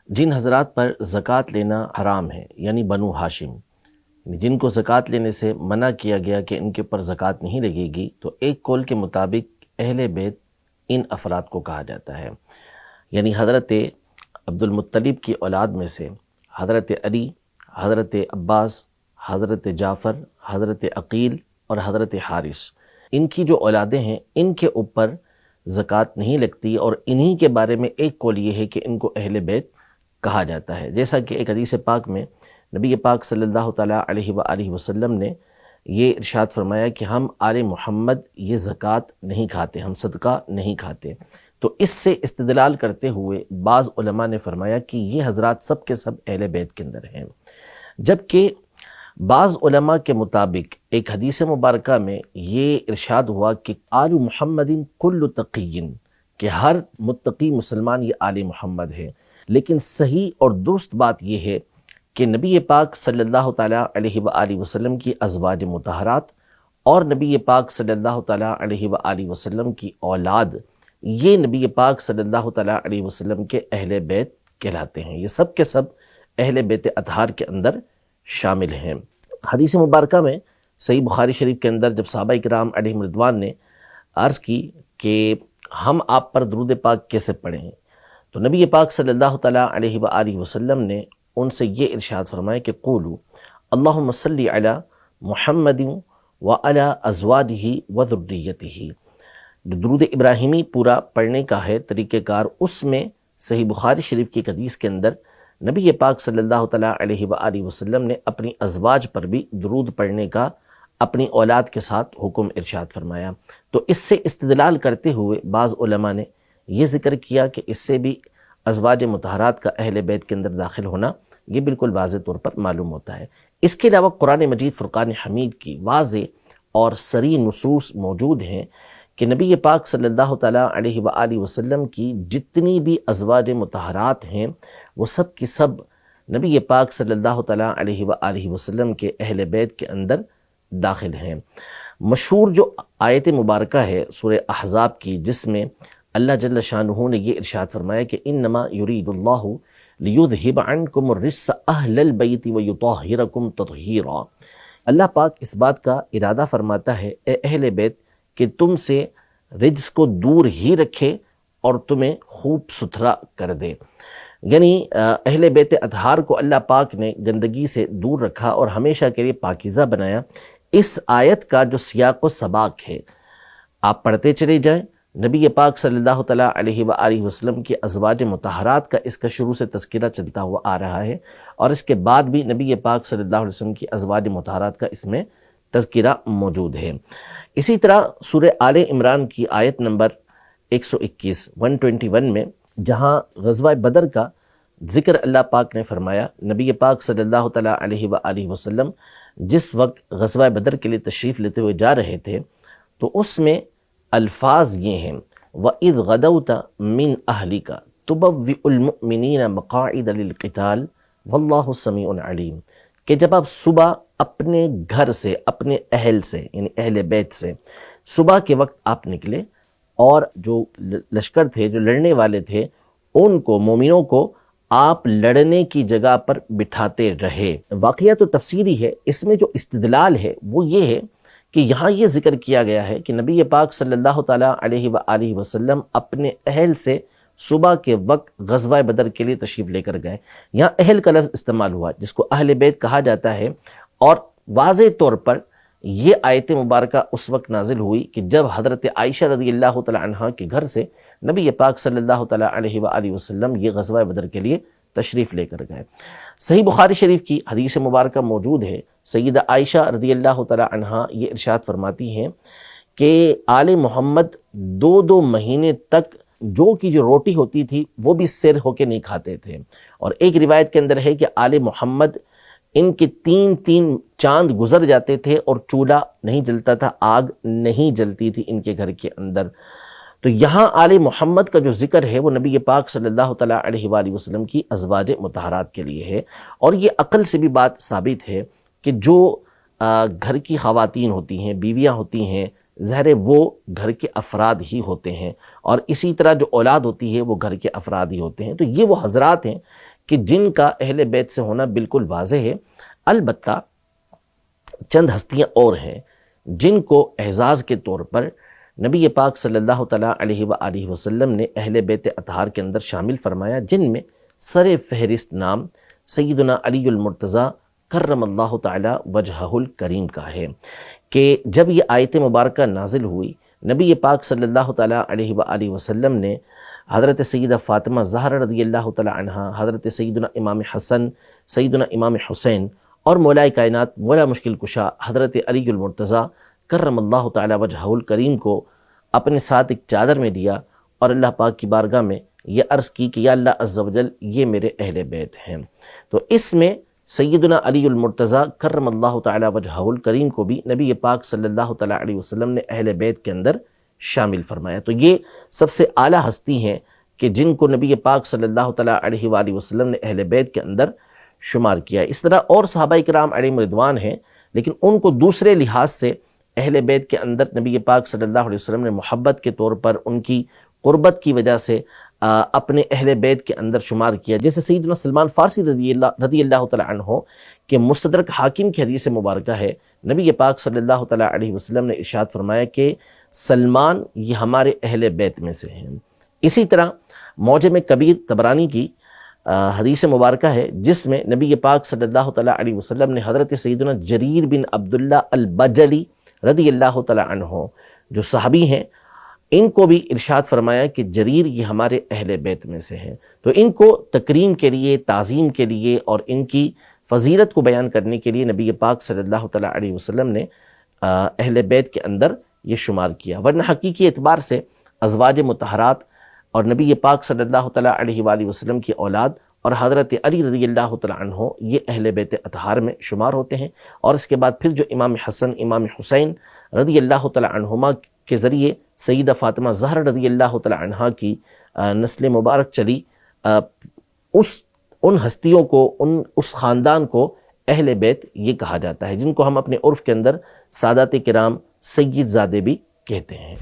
جن حضرات پر زکوٰۃ لینا حرام ہے، یعنی بنو ہاشم، جن کو زکوٰۃ لینے سے منع کیا گیا کہ ان کے اوپر زکوٰۃ نہیں لگے گی، تو ایک قول کے مطابق اہل بیت ان افراد کو کہا جاتا ہے۔ یعنی حضرت عبد المطلب کی اولاد میں سے حضرت علی، حضرت عباس، حضرت جعفر، حضرت عقیل اور حضرت حارث، ان کی جو اولادیں ہیں ان کے اوپر زکوٰۃ نہیں لگتی، اور انہی کے بارے میں ایک قول یہ ہے کہ ان کو اہل بیت کہا جاتا ہے۔ جیسا کہ ایک حدیث پاک میں نبی پاک صلی اللہ تعالیٰ علیہ وآلہ وسلم نے یہ ارشاد فرمایا کہ ہم آل محمد یہ زکوٰۃ نہیں کھاتے، ہم صدقہ نہیں کھاتے۔ تو اس سے استدلال کرتے ہوئے بعض علماء نے فرمایا کہ یہ حضرات سب کے سب اہل بیت کے اندر ہیں، جبکہ بعض علماء کے مطابق ایک حدیث مبارکہ میں یہ ارشاد ہوا کہ آل محمد کل تقی، کہ ہر متقی مسلمان یہ آل محمد ہے۔ لیکن صحیح اور درست بات یہ ہے کہ نبی پاک صلی اللہ تعالیٰ علیہ وآلہ وسلم کی ازواج مطہرات اور نبی پاک صلی اللہ تعالیٰ علیہ وآلہ وسلم کی اولاد، یہ نبی پاک صلی اللہ تعالیٰ علیہ وسلم کے اہل بیت کہلاتے ہیں، یہ سب کے سب اہل بیت اطہار کے اندر شامل ہیں۔ حدیث مبارکہ میں صحیح بخاری شریف کے اندر جب صحابہ کرام علیہم رضوان نے عرض کی کہ ہم آپ پر درود پاک کیسے پڑھیں، تو نبی پاک صلی اللہ تعالیٰ علیہ وآلہ وسلم نے ان سے یہ ارشاد فرمایا کہ قولوا اللہم صلی علی محمد وعلی ازواجہ وذریتہ۔ جو درود ابراہیمی پورا پڑھنے کا ہے طریقہ کار، اس میں صحیح بخاری شریف کی ایک حدیث کے اندر نبی پاک صلی اللہ تعالیٰ علیہ وآلہ وسلم نے اپنی ازواج پر بھی درود پڑھنے کا اپنی اولاد کے ساتھ حکم ارشاد فرمایا۔ تو اس سے استدلال کرتے ہوئے بعض علماء نے یہ ذکر کیا کہ اس سے بھی ازواج مطہرات کا اہل بیت کے اندر داخل ہونا یہ بالکل واضح طور پر معلوم ہوتا ہے۔ اس کے علاوہ قرآن مجید فرقان حمید کی واضح اور صریح نصوص موجود ہیں کہ نبی پاک صلی اللہ تعالیٰ علیہ وآلہ وسلم کی جتنی بھی ازواج مطہرات ہیں وہ سب کی سب نبی پاک صلی اللہ تعالیٰ علیہ وآلہ وسلم کے اہل بیت کے اندر داخل ہیں۔ مشہور جو آیت مبارکہ ہے سورہ احزاب کی، جس میں اللہ جل شانہ نے یہ ارشاد فرمایا کہ انما یرید اللہ لیذہب عنکم الرجس اہل البیت ویطہرکم تطہیرا۔ اللہ پاک اس بات کا ارادہ فرماتا ہے اے اہل بیت کہ تم سے رجس کو دور ہی رکھے اور تمہیں خوب ستھرا کر دے۔ یعنی اہل بیت اطہار کو اللہ پاک نے گندگی سے دور رکھا اور ہمیشہ کے لیے پاکیزہ بنایا۔ اس آیت کا جو سیاق و سباق ہے آپ پڑھتے چلے جائیں، نبی پاک صلی اللہ تعالیٰ علیہ وآلہ وسلم کی ازواج مطہرات کا اس کا شروع سے تذکرہ چلتا ہوا آ رہا ہے، اور اس کے بعد بھی نبی پاک صلی اللہ علیہ وسلم کی ازواج مطہرات کا اس میں تذکرہ موجود ہے۔ اسی طرح سورہ آل عمران کی آیت نمبر 121 میں جہاں غزوہ بدر کا ذکر اللہ پاک نے فرمایا، نبی پاک صلی اللہ تعالیٰ علیہ وآلہ وسلم جس وقت غزوہ بدر کے لیے تشریف لیتے ہوئے جا رہے تھے تو اس میں الفاظ یہ ہیں وَإِذْ غَدَوْتَ مِنْ أَهْلِكَ تُبَوِّئُ الْمُؤْمِنِينَ مَقَاعِدَ لِلْقِتَالِ وَاللَّهُ سَمِيعٌ عَلِيمٌ، کہ جب آپ صبح اپنے گھر سے، اپنے اہل سے یعنی اہل بیت سے صبح کے وقت آپ نکلے اور جو لشکر تھے، جو لڑنے والے تھے، ان کو، مومنوں کو آپ لڑنے کی جگہ پر بٹھاتے رہے۔ واقعہ تو تفسیری ہے، اس میں جو استدلال ہے وہ یہ ہے کہ یہاں یہ ذکر کیا گیا ہے کہ نبی پاک صلی اللہ تعالیٰ علیہ وآلہ وسلم اپنے اہل سے صبح کے وقت غزوہ بدر کے لیے تشریف لے کر گئے۔ یہاں اہل کا لفظ استعمال ہوا جس کو اہل بیت کہا جاتا ہے، اور واضح طور پر یہ آیت مبارکہ اس وقت نازل ہوئی کہ جب حضرت عائشہ رضی اللہ تعالیٰ عنہا کے گھر سے نبی پاک صلی اللہ تعالیٰ علیہ وآلہ وسلم یہ غزوہ بدر کے لیے تشریف لے کر گئے۔ صحیح بخاری شریف کی حدیث مبارکہ موجود ہے، سیدہ عائشہ رضی اللہ تعالیٰ عنہا یہ ارشاد فرماتی ہیں کہ آل محمد 2 مہینے تک جو روٹی ہوتی تھی وہ بھی سر ہو کے نہیں کھاتے تھے، اور ایک روایت کے اندر ہے کہ آل محمد ان کے 3 چاند گزر جاتے تھے اور چولہا نہیں جلتا تھا، آگ نہیں جلتی تھی ان کے گھر کے اندر۔ تو یہاں آل محمد کا جو ذکر ہے وہ نبی پاک صلی اللہ تعالیٰ علیہ وآلہ وسلم کی ازواج مطہرات کے لیے ہے، اور یہ عقل سے بھی بات ثابت ہے کہ جو گھر کی خواتین ہوتی ہیں، بیویاں ہوتی ہیں، ظاہر وہ گھر کے افراد ہی ہوتے ہیں، اور اسی طرح جو اولاد ہوتی ہے وہ گھر کے افراد ہی ہوتے ہیں۔ تو یہ وہ حضرات ہیں کہ جن کا اہل بیت سے ہونا بالکل واضح ہے۔ البتہ چند ہستیاں اور ہیں جن کو اعزاز کے طور پر نبی پاک صلی اللہ تعالیٰ علیہ وآلہ وسلم نے اہل بیت اطہار کے اندر شامل فرمایا، جن میں سر فہرست نام سیدنا علی المرتضیٰ کرم اللہ تعالیٰ وجہہ الکریم کا ہے کہ جب یہ آیت مبارکہ نازل ہوئی، نبی پاک صلی اللہ تعالیٰ علیہ وآلہ وسلم نے حضرت سیدہ فاطمہ زہرا رضی اللہ تعالیٰ عنہا، حضرت سیدنا امام حسن، سیدنا امام حسین اور مولا کائنات مولا مشکل کشا حضرت علی المرتضیٰ کرم اللہ تعالیٰ وجہہ الکریم کو اپنے ساتھ ایک چادر میں دیا اور اللہ پاک کی بارگاہ میں یہ عرض کی کہ یا اللہ عز و جل یہ میرے اہل بیت ہیں۔ تو اس میں سیدنا علی المرتضیٰ کرم اللہ تعالیٰ وجہہ الکریم کو بھی نبی پاک صلی اللہ تعالیٰ علیہ وسلم نے اہل بیت کے اندر شامل فرمایا۔ تو یہ سب سے اعلیٰ ہستی ہیں کہ جن کو نبی پاک صلی اللہ تعالیٰ علیہ وآلہ وسلم نے اہل بیت کے اندر شمار کیا۔ اس طرح اور صحابہ کرام علیہم رضوان ہیں، لیکن ان کو دوسرے لحاظ سے اہل بیت کے اندر نبی پاک صلی اللہ علیہ وسلم نے محبت کے طور پر ان کی قربت کی وجہ سے اپنے اہل بیت کے اندر شمار کیا، جیسے سیدنا سلمان فارسی رضی اللہ تعالیٰ عنہ کہ مستدرک حاکم کی حدیث مبارکہ ہے، نبی پاک صلی اللہ تعالیٰ علیہ وسلم نے ارشاد فرمایا کہ سلمان یہ ہمارے اہل بیت میں سے ہیں۔ اسی طرح معجم کبیر طبرانی کی حدیث مبارکہ ہے جس میں نبی پاک صلی اللہ تعالیٰ علیہ وسلم نے حضرت سیدنا جریر بن عبداللہ البجلی رضی اللہ تعالیٰ عنہ جو صحابی ہیں، ان کو بھی ارشاد فرمایا کہ جریر یہ ہمارے اہل بیت میں سے ہیں۔ تو ان کو تکریم کے لیے، تعظیم کے لیے اور ان کی فضیلت کو بیان کرنے کے لیے نبی پاک صلی اللہ تعالیٰ علیہ وسلم نے اہل بیت کے اندر یہ شمار کیا، ورنہ حقیقی اعتبار سے ازواج مطہرات اور نبی پاک صلی اللہ تعالیٰ علیہ وآلہ وسلم کی اولاد اور حضرت علی رضی اللہ تعالیٰ عنہ یہ اہل بیت اطہار میں شمار ہوتے ہیں۔ اور اس کے بعد پھر جو امام حسن، امام حسین رضی اللہ تعالیٰ عنہما کے ذریعے سیدہ فاطمہ زہرا رضی اللہ تعالیٰ عنہا کی نسل مبارک چلی، ان ہستیوں کو، اس خاندان کو اہل بیت یہ کہا جاتا ہے، جن کو ہم اپنے عرف کے اندر سادات کرام سید زادے بھی کہتے ہیں۔